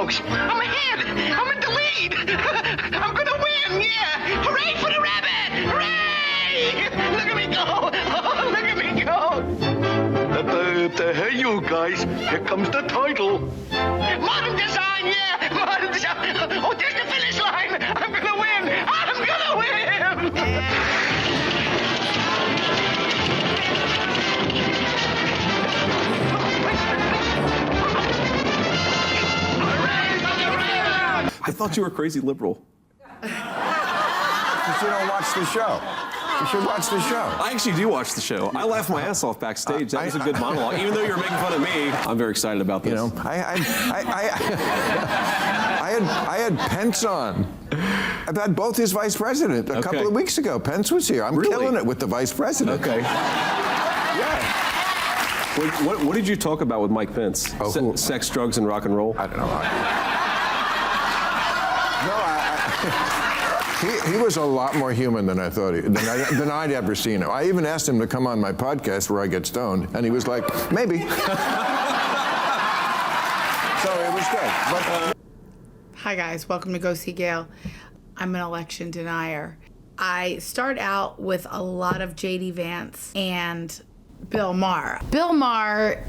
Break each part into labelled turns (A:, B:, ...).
A: folks. I'm ahead. I'm in the lead. I'm gonna win, yeah. Hooray for the rabbit! Hooray! Look at me go. Oh, look at me go. Hey, you guys. Here comes the title. Modern design, yeah. Modern design. Oh, there's the finish line. I'm gonna win. I'm gonna win.
B: I thought you were crazy liberal.
C: Because you don't watch the show. You should watch the show.
B: I actually do watch the show. I laughed my ass off backstage. That was a good monologue. Even though you were making fun of me, I'm very excited about this.
C: You know, I had Pence on. I've had both his vice president a couple of weeks ago. Pence was here. I'm killing it with the vice president.
B: Okay.
C: Yeah.
B: What did you talk about with Mike Pence?
C: Oh,
B: Sex, drugs, and rock and roll?
C: I don't know. He was a lot more human than I thought than I'd ever seen him. I even asked him to come on my podcast where I get stoned, and he was like, maybe. So it was good.
D: Hi guys, welcome to Go See Gail. I'm an election denier. I start out with a lot of J.D. Vance and Bill Maher. Bill Maher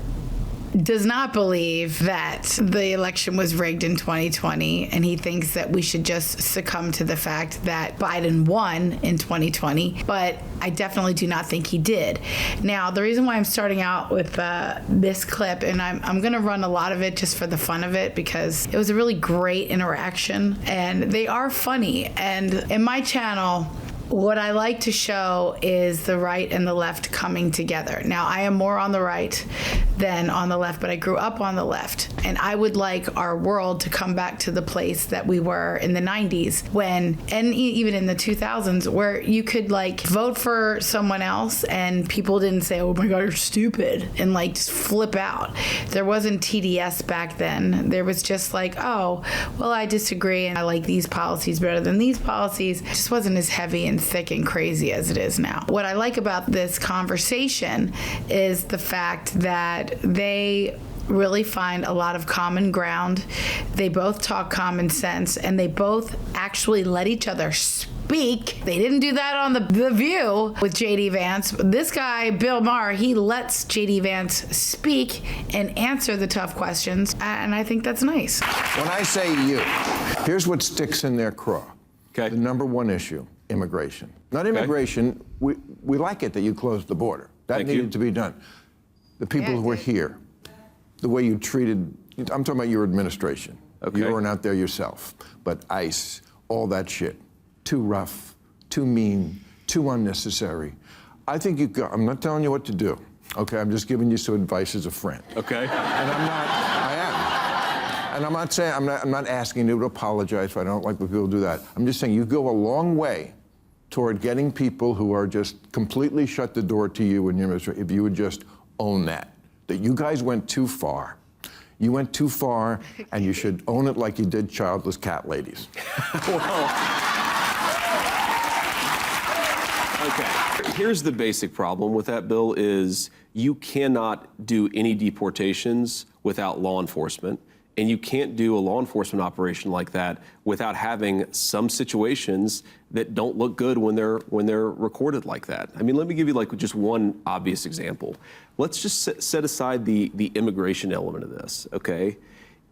D: does not believe that the election was rigged in 2020, and he thinks that we should just succumb to the fact that Biden won in 2020, but I definitely do not think he did. Now, the reason why I'm starting out with this clip, and I'm going to run a lot of it just for the fun of it, because it was a really great interaction, and they are funny, and in my channel, what I like to show is the right and the left coming together. Now, I am more on the right than on the left, but I grew up on the left. And I would like our world to come back to the place that we were in the 90s when, and even in the 2000s, where you could like vote for someone else and people didn't say, oh my God, you're stupid, and like just flip out. There wasn't TDS back then. There was just like, oh, well, I disagree and I like these policies better than these policies. It just wasn't as heavy and thick and crazy as it is now. What I like about this conversation is the fact that they really find a lot of common ground. They both talk common sense, and they both actually let each other speak. They didn't do that on The View with J.D. Vance. This guy, Bill Maher, he lets J.D. Vance speak and answer the tough questions, and I think that's nice.
C: When I say you, here's what sticks in their craw.
B: Okay.
C: The number one issue. Immigration. Not immigration. Okay. We like it that you closed the border. That needed to be done. The people who were here, the way you treated, I'm talking about your administration. Okay. You weren't out there yourself. But ICE, all that shit, too rough, too mean, too unnecessary. I think I'm not telling you what to do. Okay, I'm just giving you some advice as a friend.
B: Okay.
C: And I am. And I'm not saying, I'm not asking you to apologize if I don't like when people do that. I'm just saying you go a long way toward getting people who are just completely shut the door to you and your administration, if you would just own that you guys went too far. You went too far, and you should own it like you did childless cat ladies.
B: Okay. Here's the basic problem with that bill is you cannot do any deportations without law enforcement. And you can't do a law enforcement operation like that without having some situations that don't look good when they're recorded like that. I mean, let me give you like just one obvious example. Let's just set aside the immigration element of this, okay?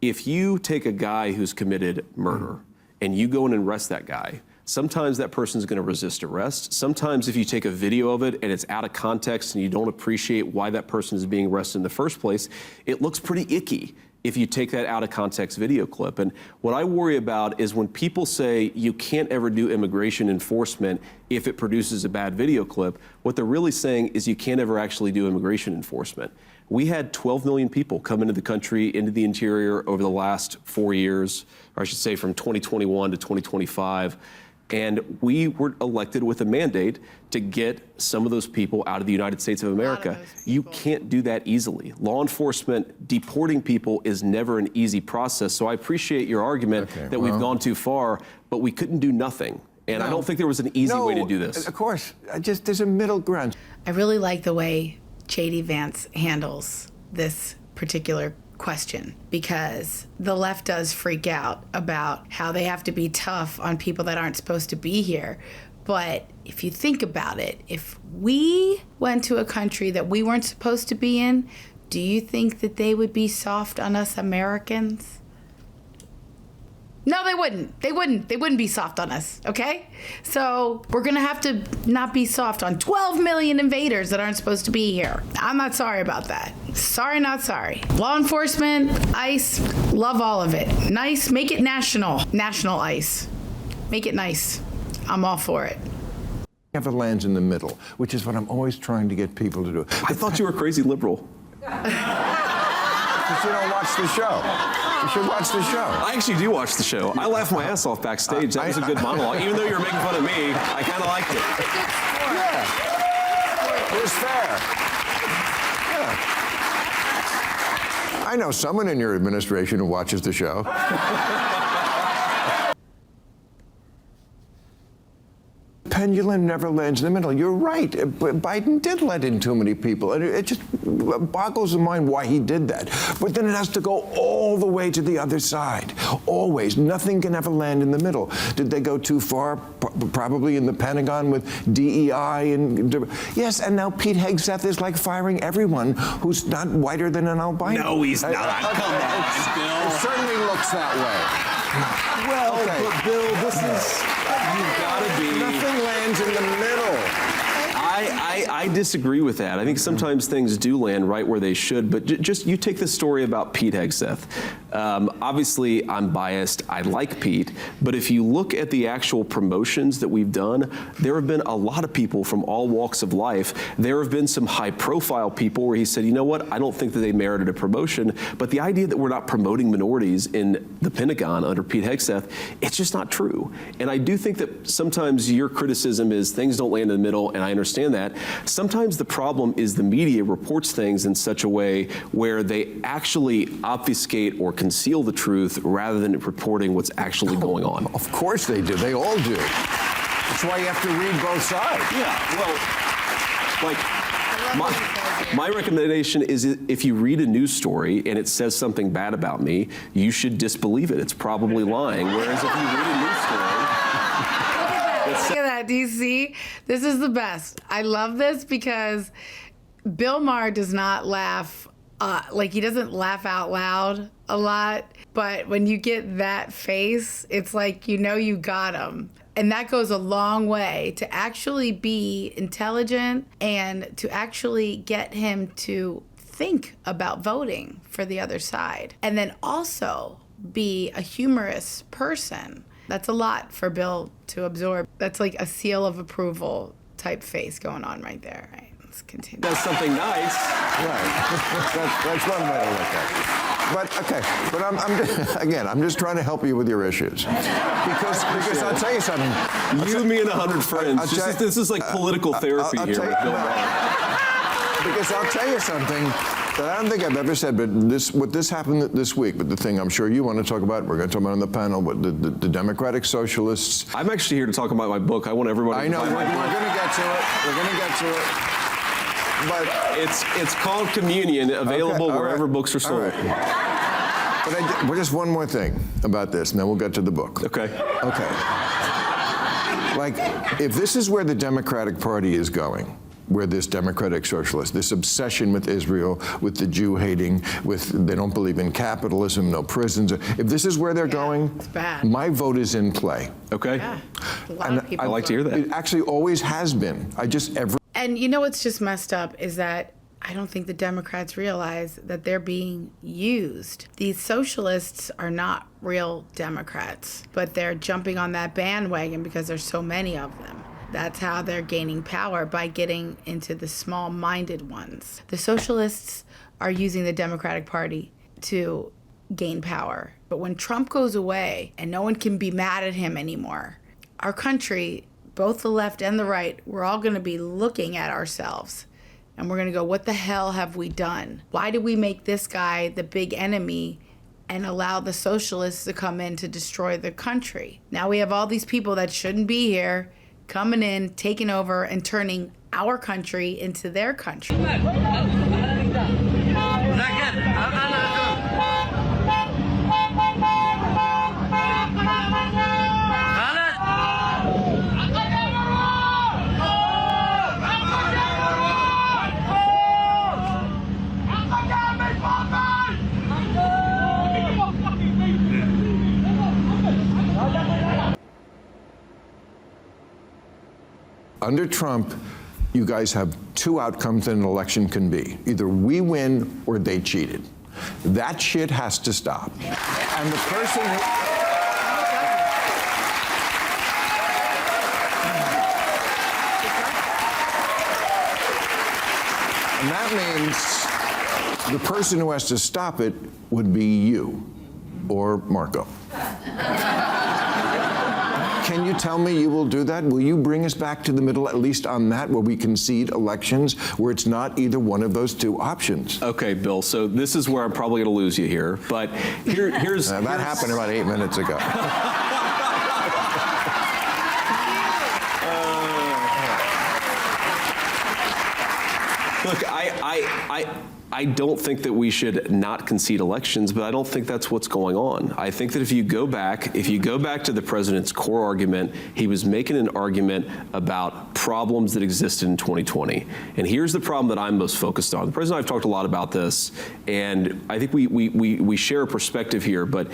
B: If you take a guy who's committed murder and you go in and arrest that guy, sometimes that person's going to resist arrest. Sometimes if you take a video of it and it's out of context and you don't appreciate why that person is being arrested in the first place, it looks pretty icky if you take that out of context video clip. And what I worry about is when people say you can't ever do immigration enforcement if it produces a bad video clip, what they're really saying is you can't ever actually do immigration enforcement. We had 12 million people come into the country, into the interior over the last 4 years, or I should say from 2021 to 2025. And we were elected with a mandate to get some of those people out of the United States of America. You can't do that easily. Law enforcement deporting people is never an easy process. So I appreciate your argument that we've gone too far, but we couldn't do nothing. And I don't think there was an easy way to do this.
C: Of course, there's a middle ground.
D: I really like the way J.D. Vance handles this particular question, because the left does freak out about how they have to be tough on people that aren't supposed to be here. But if you think about it, if we went to a country that we weren't supposed to be in, do you think that they would be soft on us Americans? No, they wouldn't. They wouldn't be soft on us, okay? So we're gonna have to not be soft on 12 million invaders that aren't supposed to be here. I'm not sorry about that. Sorry, not sorry. Law enforcement, ICE, love all of it. Nice, make it national. National ICE. Make it nice. I'm all for it.
C: Never lands in the middle, which is what I'm always trying to get people to do.
B: I thought you were a crazy liberal.
C: Because you don't watch the show. You should watch the show.
B: I actually do watch the show. I laughed my ass off backstage. That was a good monologue. Even though you were making fun of me, I kind of liked it.
C: Yeah. It was fair. Yeah. I know someone in your administration who watches the show. Pendulum never lands in the middle. You're right. Biden did let in too many people. And it just boggles the mind why he did that. But then it has to go all the way to the other side. Always. Nothing can ever land in the middle. Did they go too far? Probably in the Pentagon with DEI. Yes, and now Pete Hegseth is like firing everyone who's not whiter than an albino.
B: No, he's not. Come on, Bill.
C: It certainly looks that way.
B: Well, but Bill, this is, you've got to be.
C: Nothing lands in the middle.
B: I disagree with that. I think sometimes things do land right where they should, but just you take this story about Pete Hegseth. Obviously, I'm biased. I like Pete, but if you look at the actual promotions that we've done, there have been a lot of people from all walks of life. There have been some high-profile people where he said, you know what, I don't think that they merited a promotion, but the idea that we're not promoting minorities in the Pentagon under Pete Hegseth, it's just not true. And I do think that sometimes your criticism is things don't land in the middle, and I understand that. Sometimes the problem is the media reports things in such a way where they actually obfuscate or conceal the truth rather than reporting what's actually going on.
C: Of course they do. They all do. That's why you have to read both sides.
B: Yeah, well, like, my recommendation is if you read a news story and it says something bad about me, you should disbelieve it. It's probably lying. Whereas if you read a news story,
D: look at that, do you see? This is the best. I love this because Bill Maher does not laugh, like he doesn't laugh out loud a lot, but when you get that face, it's like you know you got him. And that goes a long way to actually be intelligent and to actually get him to think about voting for the other side. And then also be a humorous person. That's a lot for Bill to absorb. That's like a seal of approval type face going on right there. Right, let's continue.
B: That's something nice.
C: Right. That's one way to look at it. But okay, but I'm just trying to help you with your issues. Because I'll tell you something.
B: You, me, and 100 friends. This is like political therapy here.
C: Because I'll tell you something that I don't think I've ever said, but this happened this week, but the thing I'm sure you want to talk about, we're going to talk about on the panel, but the Democratic Socialists.
B: I'm actually here to talk about my book. I want everybody to buy my book.
C: We're going to get to it. We're going to get to it. But
B: it's called Communion, available wherever books are sold.
C: But just one more thing about this, and then we'll get to the book.
B: Okay.
C: Okay. Like, if this is where the Democratic Party is going, where this democratic socialist, this obsession with Israel, with the Jew hating, with they don't believe in capitalism, no prisons. If this is where they're going,
D: it's bad.
C: My vote is in play.
B: Okay.
D: Yeah. A lot of people
B: I like to hear that.
C: It actually always has been.
D: And you know what's just messed up is that I don't think the Democrats realize that they're being used. These socialists are not real Democrats, but they're jumping on that bandwagon because there's so many of them. That's how they're gaining power, by getting into the small-minded ones. The socialists are using the Democratic Party to gain power. But when Trump goes away and no one can be mad at him anymore, our country, both the left and the right, we're all going to be looking at ourselves. And we're going to go, what the hell have we done? Why did we make this guy the big enemy and allow the socialists to come in to destroy the country? Now we have all these people that shouldn't be here coming in, taking over, and turning our country into their country.
C: Under Trump, you guys have two outcomes that an election can be. Either we win or they cheated. That shit has to stop. And the person and that means the person who has to stop it would be you or Marco. Can you tell me you will do that? Will you bring us back to the middle, at least on that, where we concede elections, where it's not either one of those two options?
B: Okay, Bill, so this is where I'm probably going to lose you here, but here's...
C: That happened about 8 minutes ago.
B: Look, I don't think that we should not concede elections, but I don't think that's what's going on. I think that if you go back to the president's core argument, he was making an argument about problems that existed in 2020. And here's the problem that I'm most focused on. The president and I have talked a lot about this, and I think we share a perspective here, but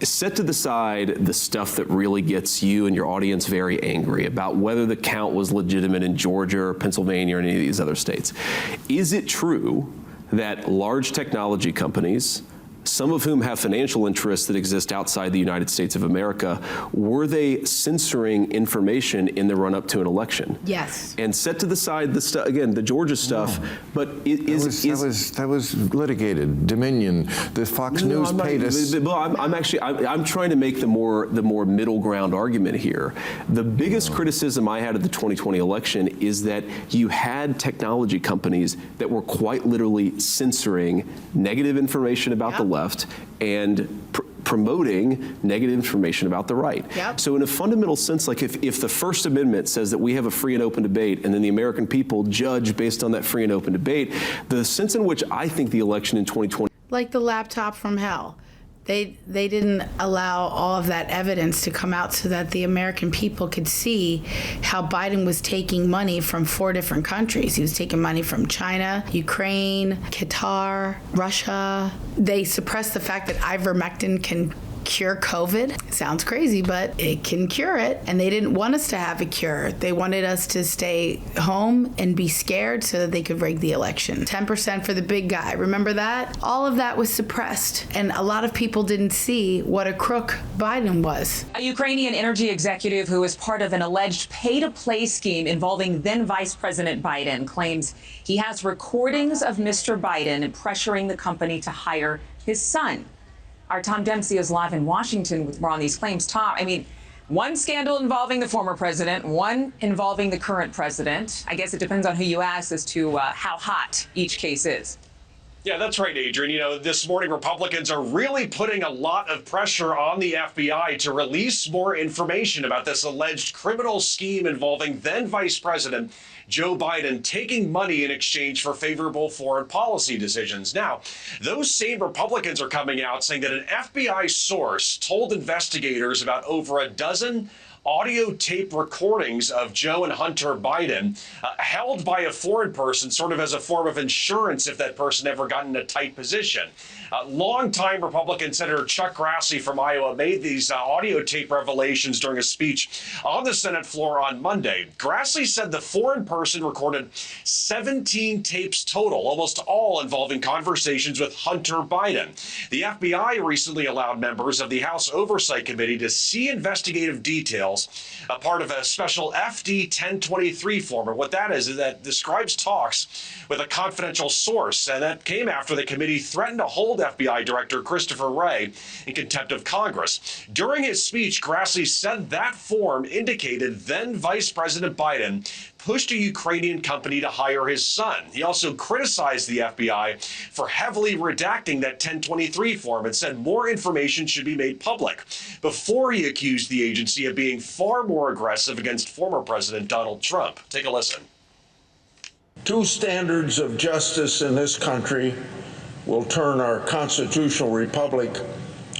B: set to the side the stuff that really gets you and your audience very angry about whether the count was legitimate in Georgia or Pennsylvania or any of these other states. Is it true that large technology companies, some of whom have financial interests that exist outside the United States of America, were they censoring information in the run-up to an election?
D: Yes.
B: And set to the side the stuff, again, the Georgia stuff, but
C: that was litigated. Dominion, the Fox News paid us.
B: I'm trying to make the more middle ground argument here. The biggest criticism I had of the 2020 election is that you had technology companies that were quite literally censoring negative information about the left and promoting negative information about the right.
D: Yep.
B: So in a fundamental sense, like if the First Amendment says that we have a free and open debate and then the American people judge based on that free and open debate, the sense in which I think the election in 2020...
D: Like the laptop from hell. They didn't allow all of that evidence to come out so that the American people could see how Biden was taking money from 4 different countries. He was taking money from China, Ukraine, Qatar, Russia. They suppressed the fact that ivermectin can cure COVID. Sounds crazy, but it can cure it. And they didn't want us to have a cure. They wanted us to stay home and be scared so that they could rig the election. 10% for the big guy. Remember that? All of that was suppressed. And a lot of people didn't see what a crook Biden was.
E: A Ukrainian energy executive who is part of an alleged pay-to-play scheme involving then Vice President Biden claims he has recordings of Mr. Biden pressuring the company to hire his son. Our Tom Dempsey is live in Washington with more on these claims. Tom, I mean, one scandal involving the former president, one involving the current president. I guess it depends on who you ask as to how hot each case is.
F: Yeah, that's right, Adrian. You know, this morning Republicans are really putting a lot of pressure on the FBI to release more information about this alleged criminal scheme involving then Vice President Joe Biden taking money in exchange for favorable foreign policy decisions. Now, those same Republicans are coming out saying that an FBI source told investigators about over a dozen audio tape recordings of Joe and Hunter Biden held by a foreign person sort of as a form of insurance if that person ever got in a tight position. Longtime Republican Senator Chuck Grassley from Iowa made these audio tape revelations during a speech on the Senate floor on Monday. Grassley said the foreign person recorded 17 tapes total, almost all involving conversations with Hunter Biden. The FBI recently allowed members of the House Oversight Committee to see investigative details, a part of a special FD 1023 form. And what that is that describes talks with a confidential source. And that came after the committee threatened to hold FBI Director Christopher Wray in contempt of Congress. During his speech, Grassley said that form indicated then Vice President Biden pushed a Ukrainian company to hire his son. He also criticized the FBI for heavily redacting that 1023 form and said more information should be made public before he accused the agency of being far more aggressive against former President Donald Trump. Take a listen.
G: Two standards of justice in this country will turn our constitutional republic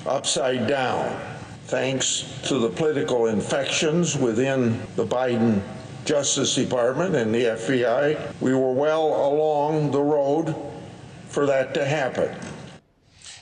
G: upside down. Thanks to the political infections within the Biden Justice Department and the FBI, we were well along the road for that to happen.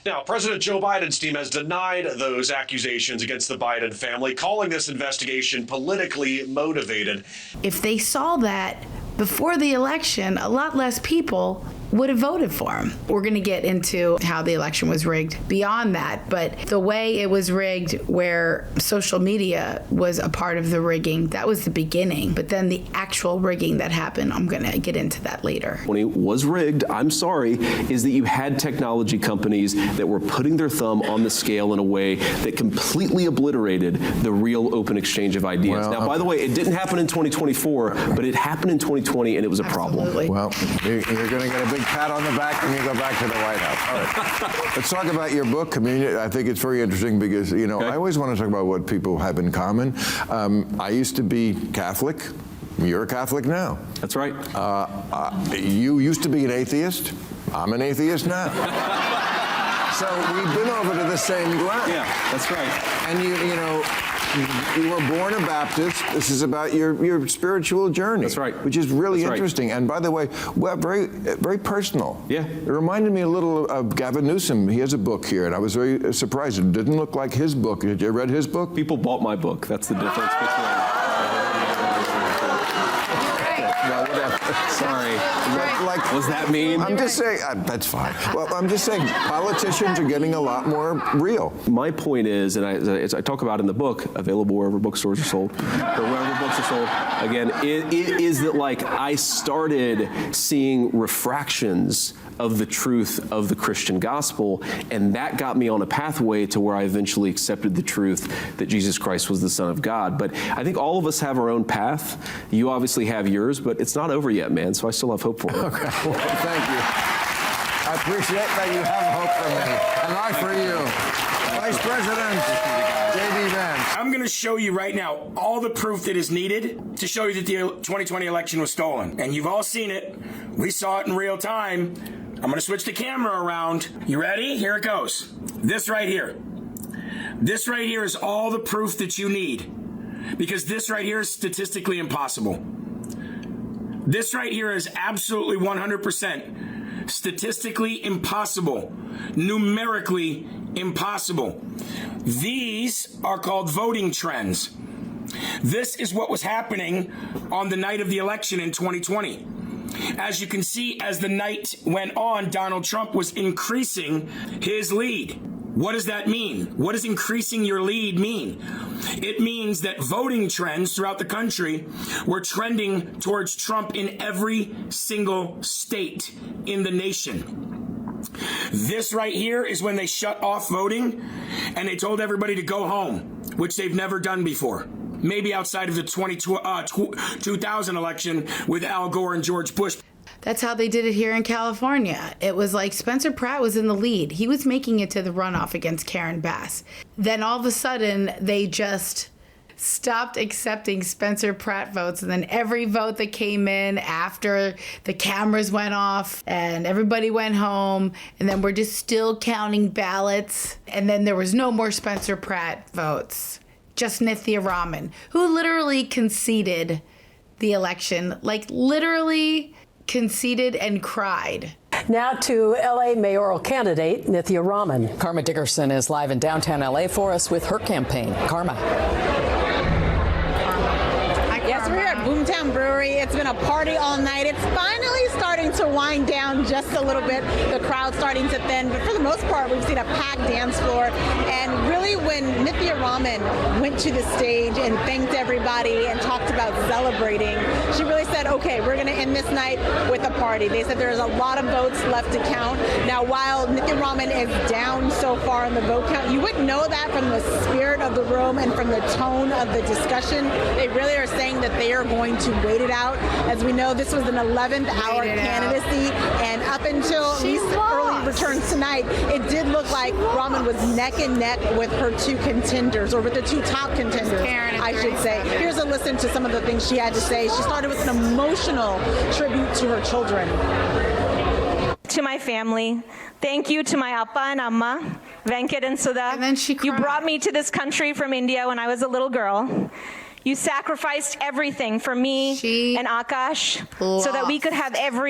F: Now, President Joe Biden's team has denied those accusations against the Biden family, calling this investigation politically motivated.
D: If they saw that before the election, a lot less people would have voted for him. We're going to get into how the election was rigged beyond that, but the way it was rigged, where social media was a part of the rigging, that was the beginning. But then the actual rigging that happened, I'm going to get into that later.
B: When it was rigged, I'm sorry, is that you had technology companies that were putting their thumb on the scale in a way that completely obliterated the real open exchange of ideas.
C: Well,
B: now, by the way, it didn't happen in 2024, but it happened in 2020, and it was a problem.
C: Well, you're going to get a big pat on the back when you go back to the White House. All right. Let's talk about your book. I mean, I think it's very interesting because, you know, I always want to talk about what people have in common. I used to be Catholic. You're a Catholic now.
B: That's right.
C: You used to be an atheist. I'm an atheist now. So we've been over to the same ground.
B: Yeah, that's right.
C: And you know, you were born a Baptist. This is about your spiritual journey.
B: That's right.
C: Which is really
B: That's right.
C: interesting. And by the way, well, very personal.
B: Yeah.
C: It reminded me a little of Gavin Newsom. He has a book here, and I was very surprised. It didn't look like his book. Did you read his book?
B: People bought my book. That's the difference between.
C: No, whatever.
B: Sorry.
C: Like,
B: Was that mean?
C: I'm just saying, that's fine. Well, I'm just saying, politicians are getting a lot more real.
B: My point is, and as I talk about in the book, available wherever bookstores are sold, or wherever books are sold, again, it is that, like, I started seeing refractions of the truth of the Christian gospel, and that got me on a pathway to where I eventually accepted the truth that Jesus Christ was the Son of God. But I think all of us have our own path. You obviously have yours, but it's not over yet, man, so I still have hope for it.
C: Okay, well, thank you. I appreciate that you have hope for me, and I for you. Vice President J.D. Vance.
H: I'm going to show you right now all the proof that is needed to show you that the 2020 election was stolen. And you've all seen it. We saw it in real time. I'm going to switch the camera around. You ready? Here it goes. This right here. This right here is all the proof that you need. Because this right here is statistically impossible. This right here is absolutely 100% statistically impossible. Numerically impossible. These are called voting trends. This is what was happening on the night of the election in 2020. As you can see, as the night went on, Donald Trump was increasing his lead. What does that mean? What does increasing your lead mean? It means that voting trends throughout the country were trending towards Trump in every single state in the nation. This right here is when they shut off voting and they told everybody to go home, which they've never done before. Maybe outside of the 2000 election with Al Gore and George Bush.
D: That's how they did it here in California. It was like Spencer Pratt was in the lead. He was making it to the runoff against Karen Bass. Then all of a sudden, they just stopped accepting Spencer Pratt votes. And then every vote that came in after the cameras went off and everybody went home, and then we're just still counting ballots. And then there was no more Spencer Pratt votes. Just Nithya Raman, who literally conceded the election, like literally conceded and cried.
I: Now to L.A. mayoral candidate Nithya Raman.
J: Karma Dickerson is live in downtown L.A. for us with her campaign. Karma.
K: Yes, we're at Boomtown Brewery. It's been a party all night. It's finally starting to wind down just a little bit. The crowd's starting to thin, but for the most part, we've seen a packed dance floor. And really, when Nithya Raman went to the stage and thanked everybody and talked about celebrating, she really said, okay, we're going to end this night with a party. They said there's a lot of votes left to count. Now, while Nithya Raman is down so far in the vote count, you wouldn't know that from the spirit of the room and from the tone of the discussion. They really are saying that they are going to wait it out. As we know, this was an 11th hour candidacy, and up until these early returns tonight, it did look like Raman was neck and neck with her two contenders, or with the two top contenders, I should say. Here's a listen to some of the things she had to say. She started with an emotional tribute to her children.
L: To my family, thank you to my Appa and Amma, Venkat and Sudha.
D: And then she cried.
L: You brought me to this country from India when I was a little girl. You sacrificed everything for me and Akash so that we could have every...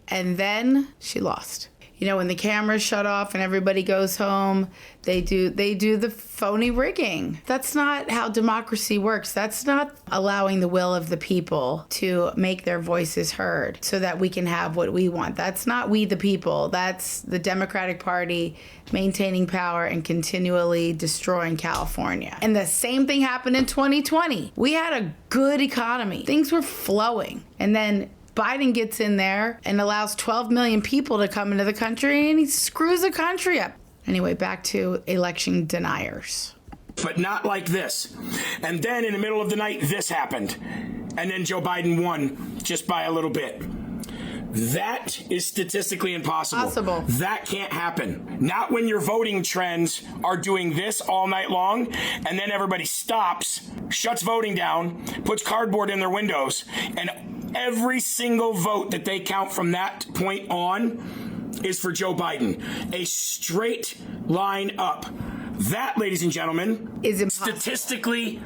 D: And then she lost. You know, when the cameras shut off and everybody goes home, they do the phony rigging. That's not how democracy works. That's not allowing the will of the people to make their voices heard so that we can have what we want. That's not we the people. That's the Democratic Party maintaining power and continually destroying California. And the same thing happened in 2020. We had a good economy. Things were flowing. And then Biden gets in there and allows 12 million people to come into the country, and he screws the country up. Anyway, back to election deniers.
H: But not like this. And then in the middle of the night, this happened. And then Joe Biden won just by a little bit. That is statistically impossible. That can't happen. Not when your voting trends are doing this all night long, and then everybody stops, shuts voting down, puts cardboard in their windows, and every single vote that they count from that point on is for Joe Biden. A straight line up. That, ladies and gentlemen,
D: is impossible.
H: Statistically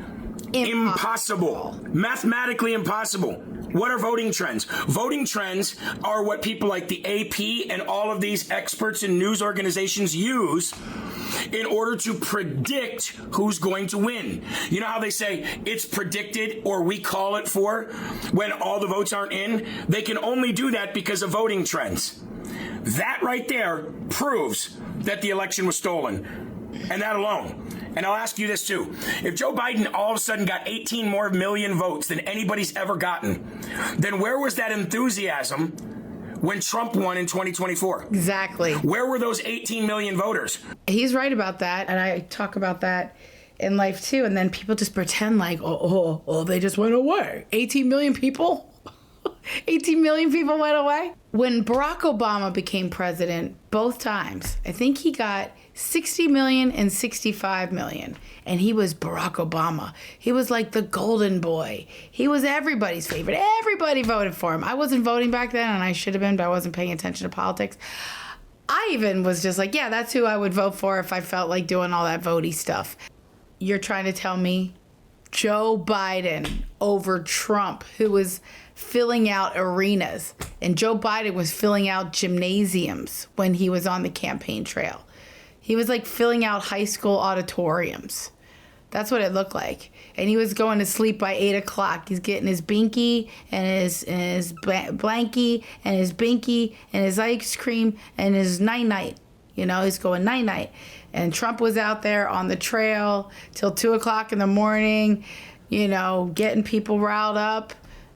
H: impossible. Mathematically impossible. What are voting trends? Voting trends are what people like the AP and all of these experts and news organizations use in order to predict who's going to win. You know how they say it's predicted or we call it for when all the votes aren't in? They can only do that because of voting trends. That right there proves that the election was stolen. And that alone. And I'll ask you this too. If Joe Biden all of a sudden got 18 more million votes than anybody's ever gotten, then where was that enthusiasm when Trump won in 2024?
D: Exactly.
H: Where were those 18 million voters?
D: He's right about that. And I talk about that in life too. And then people just pretend like, oh, they just went away. 18 million people? 18 million people went away? When Barack Obama became president, both times, I think he got 60 million and 65 million. And he was Barack Obama. He was like the golden boy. He was everybody's favorite. Everybody voted for him. I wasn't voting back then, and I should have been, but I wasn't paying attention to politics. I even was just like, yeah, that's who I would vote for if I felt like doing all that votey stuff. You're trying to tell me Joe Biden over Trump, who was filling out arenas, and Joe Biden was filling out gymnasiums when he was on the campaign trail. He was like filling out high school auditoriums. That's what it looked like. And he was going to sleep by 8 o'clock. He's getting his binky and his blankie and his binky and his ice cream and his night-night. You know, he's going night-night. And Trump was out there on the trail till 2 o'clock in the morning, you know, getting people riled up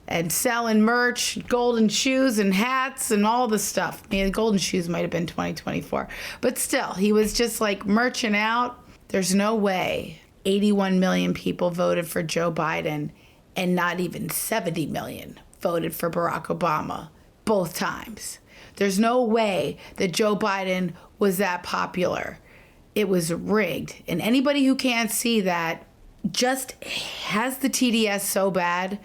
D: and selling merch, golden shoes and hats and all the stuff. I mean, the golden shoes might have been 2024. But still, he was just like merching out. There's no way 81 million people voted for Joe Biden and not even 70 million voted for Barack Obama both times. There's no way that Joe Biden was that popular. It was rigged. And anybody who can't see that just has the TDS so bad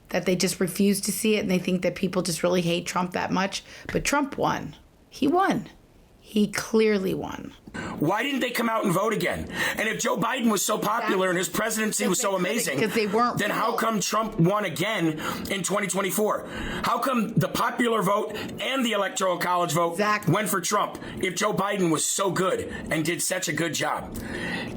D: that they just refuse to see it, and they think that people just really hate Trump that much. But Trump won. He won. He clearly won.
H: Why didn't they come out and vote again? And if Joe Biden was so popular and his presidency was so amazing,
D: because they weren't,
H: then how come Trump won again in 2024? How come the popular vote and the Electoral College vote went for Trump if Joe Biden was so good and did such a good job?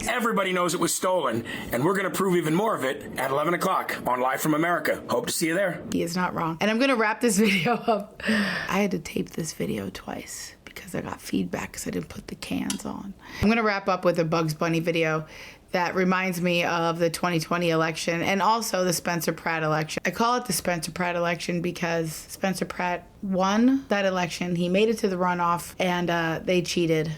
H: Everybody knows it was stolen, and we're going to prove even more of it at 11 o'clock on Live from America. Hope to see you there.
D: He is not wrong. And I'm going to wrap this video up. I had to tape this video twice because I got feedback because I didn't put the cans on. I'm going to wrap up with a Bugs Bunny video that reminds me of the 2020 election and also the Spencer Pratt election. I call it the Spencer Pratt election because Spencer Pratt won that election. He made it to the runoff, and they cheated.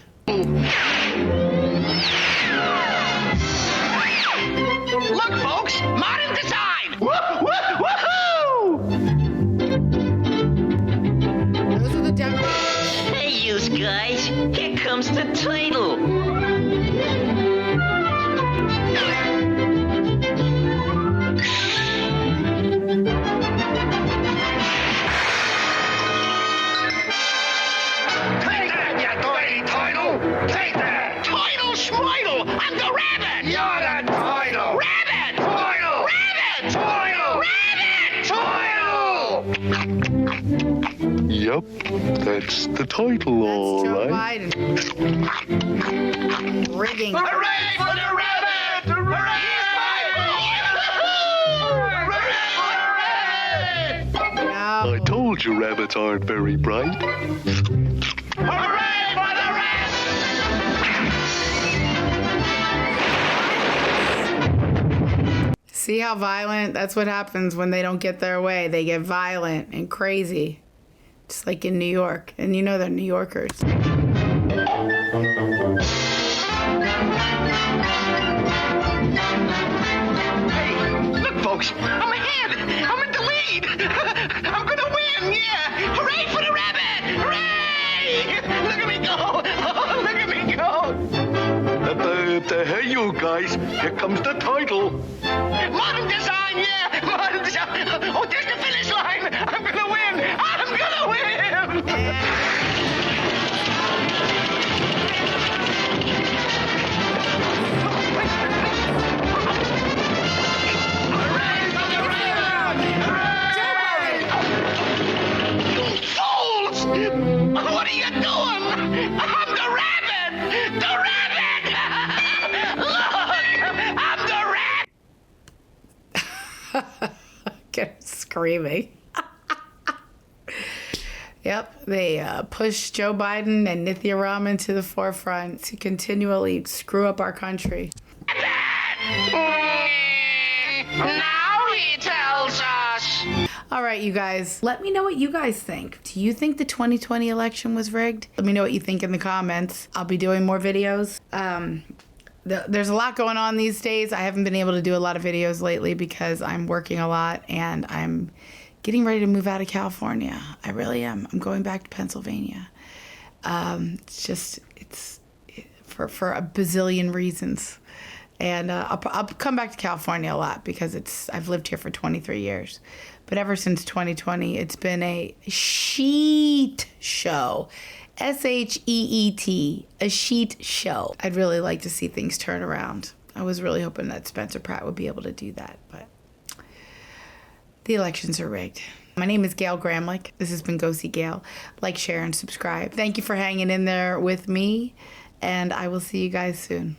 A: Look, folks, modern design! Woohoo!
D: Those are the Democrats.
M: Hey, you guys, here comes the title.
A: Take that, you dirty title! Take that! Title schmitle! I'm the rabbit! You're the title! Rabbit! Title! Rabbit! Title! Rabbit! Title!
N: Yep, that's the title, all
D: Joe
N: right.
D: Biden. Rigging.
A: Hooray for the rabbit! Hooray!
D: No.
N: I told you rabbits aren't very bright.
A: Hooray for the rabbit!
D: See how violent? That's what happens when they don't get their way. They get violent and crazy. Just like in New York. And you know they're New Yorkers.
A: Hey, look, folks, I'm ahead. I'm in the lead. I'm gonna win, yeah. Hooray for the rabbit! Hooray! Look at me go! Oh, look at me go!
N: Hey, you guys, here comes the title.
A: Modern design, yeah! Modern design! Oh, there's the finish line! I'm gonna win! I'm gonna win! Hooray for the rabbit! Hooray! Fools! What are you doing? I'm the rabbit! The rabbit! Look! I'm the rabbit!
D: Screaming. Yep, they push Joe Biden and Nithya Raman to the forefront to continually screw up our country.
A: Now he tells us.
D: All right, you guys, let me know what you guys think. Do you think the 2020 election was rigged? Let me know what you think in the comments. I'll be doing more videos. There's a lot going on these days. I haven't been able to do a lot of videos lately because I'm working a lot and I'm getting ready to move out of California. I really am. I'm going back to Pennsylvania. It's for a bazillion reasons. And I'll come back to California a lot because I've lived here for 23 years. But ever since 2020, it's been a sheet show. SHEET, a sheet show. I'd really like to see things turn around. I was really hoping that Spencer Pratt would be able to do that, but the elections are rigged. My name is Gail Gramlich. This has been Go See Gail. Like, share, and subscribe. Thank you for hanging in there with me, and I will see you guys soon.